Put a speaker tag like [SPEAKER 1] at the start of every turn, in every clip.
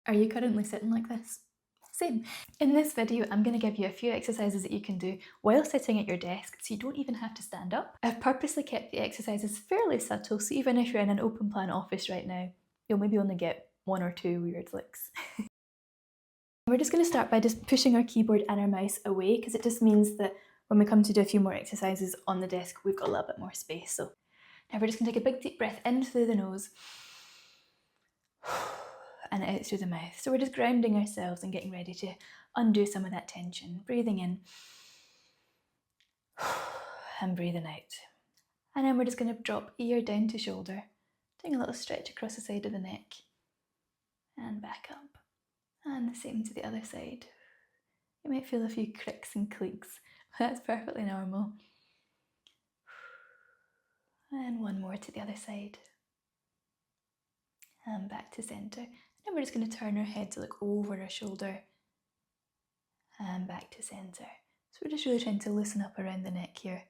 [SPEAKER 1] Are you currently sitting like this? Same. In this video, I'm going to give you a few exercises that you can do while sitting at your desk so you don't even have to stand up. I've purposely kept the exercises fairly subtle, so even if you're in an open plan office right now, you'll maybe only get one or two weird licks. We're just going to start by just pushing our keyboard and our mouse away, because it just means that when we come to do a few more exercises on the desk, we've got a little bit more space. So now we're just going to take a big deep breath in through the nose and out through the mouth. So we're just grounding ourselves and getting ready to undo some of that tension. Breathing in and breathing out. And then we're just going to drop ear down to shoulder, doing a little stretch across the side of the neck and back up. And the same to the other side. You might feel a few cricks and cleaks. That's perfectly normal. And one more to the other side. And back to centre. And then we're just going to turn our head to look over our shoulder and back to centre. So we're just really trying to loosen up around the neck here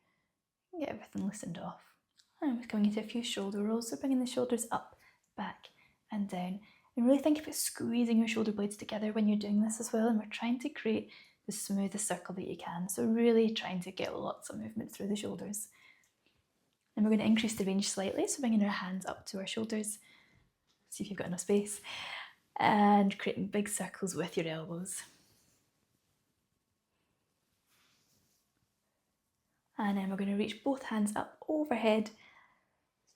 [SPEAKER 1] and get everything loosened off. And we're coming into a few shoulder rolls, so bringing the shoulders up, back and down. And really think about squeezing your shoulder blades together when you're doing this as well. And we're trying to create the smoothest circle that you can. So really trying to get lots of movement through the shoulders. And we're going to increase the range slightly, so bringing our hands up to our shoulders. See if you've got enough space. And creating big circles with your elbows. And then we're going to reach both hands up overhead.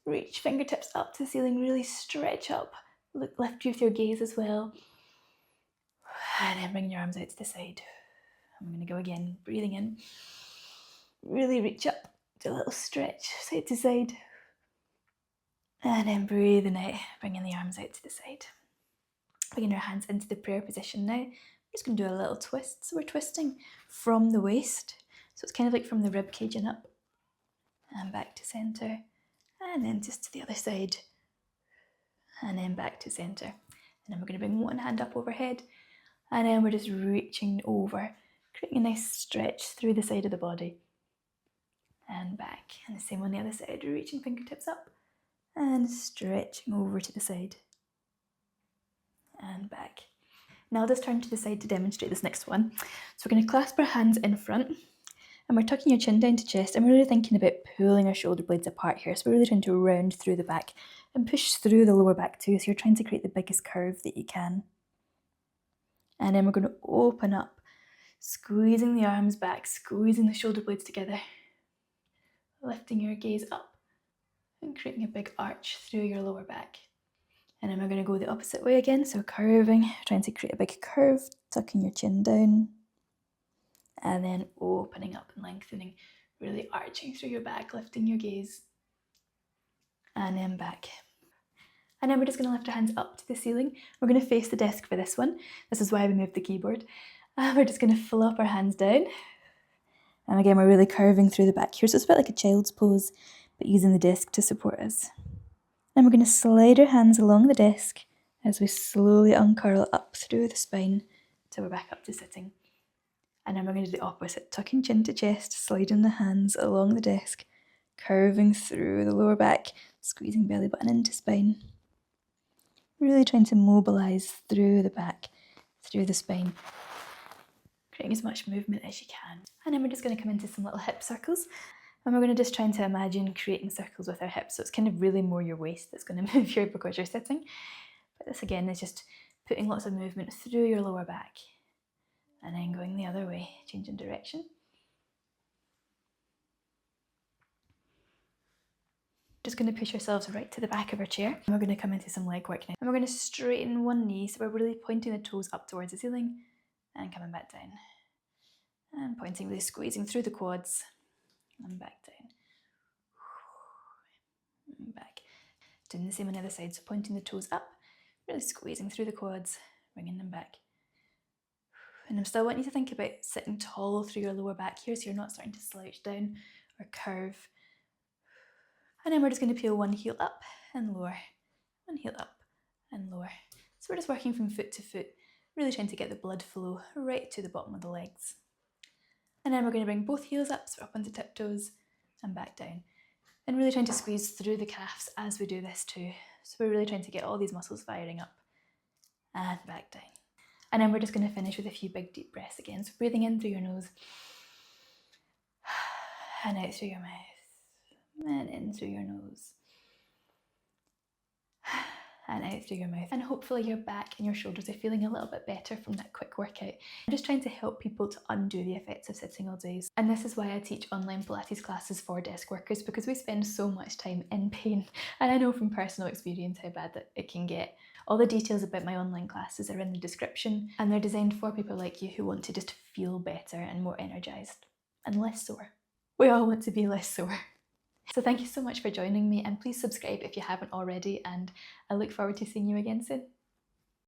[SPEAKER 1] Reach fingertips up to the ceiling, really stretch up. Lift with your gaze as well. And then bring your arms out to the side. I'm going to go again, breathing in. Really reach up, do a little stretch side to side. And then breathing out, bringing the arms out to the side. Bringing our hands into the prayer position now. We're just going to do a little twist. So we're twisting from the waist. So it's kind of like from the rib cage and up. And back to centre. And then just to the other side. And then back to centre. And then we're going to bring one hand up overhead. And then we're just reaching over, creating a nice stretch through the side of the body. And back. And the same on the other side, reaching fingertips up. And stretching over to the side. And back. Now I'll just turn to the side to demonstrate this next one. So we're going to clasp our hands in front. And we're tucking your chin down to chest, and we're really thinking about pulling our shoulder blades apart here. So we're really trying to round through the back and push through the lower back too. So you're trying to create the biggest curve that you can. And then we're going to open up, squeezing the arms back, squeezing the shoulder blades together, lifting your gaze up and creating a big arch through your lower back. And then we're going to go the opposite way again. So curving, trying to create a big curve, tucking your chin down. And then opening up and lengthening, really arching through your back, lifting your gaze. And then back. And then we're just going to lift our hands up to the ceiling. We're going to face the desk for this one. This is why we moved the keyboard. And we're just going to flop our hands down. And again, we're really curving through the back here. So it's a bit like a child's pose, but using the desk to support us. And we're going to slide our hands along the desk as we slowly uncurl up through the spine till we're back up to sitting. And then we're going to do the opposite, tucking chin to chest, sliding the hands along the desk, curving through the lower back, squeezing belly button into spine. Really trying to mobilise through the back, through the spine, creating as much movement as you can. And then we're just going to come into some little hip circles. And we're going to just try to imagine creating circles with our hips. So it's kind of really more your waist that's going to move here because you're sitting. But this again is just putting lots of movement through your lower back. And then going the other way, changing direction. Just going to push ourselves right to the back of our chair. And we're going to come into some leg work now. And we're going to straighten one knee, so we're really pointing the toes up towards the ceiling and coming back down. And pointing, really squeezing through the quads and back down. And back. Doing the same on the other side, so pointing the toes up, really squeezing through the quads, bringing them back. And I'm still wanting you to think about sitting tall through your lower back here so you're not starting to slouch down or curve. And then we're just going to peel one heel up and lower, one heel up and lower. So we're just working from foot to foot, really trying to get the blood flow right to the bottom of the legs. And then we're going to bring both heels up, so we're up onto tiptoes and back down. And really trying to squeeze through the calves as we do this too. So we're really trying to get all these muscles firing up. and back down. And then we're just going to finish with a few big deep breaths again. So breathing in through your nose and out through your mouth, and in through your nose and out through your mouth. And hopefully your back and your shoulders are feeling a little bit better from that quick workout. I'm just trying to help people to undo the effects of sitting all day. And this is why I teach online Pilates classes for desk workers, because we spend so much time in pain. And I know from personal experience how bad that it can get. All the details about my online classes are in the description, and they're designed for people like you who want to just feel better and more energised and less sore. We all want to be less sore. So thank you so much for joining me, and please subscribe if you haven't already, and I look forward to seeing you again soon.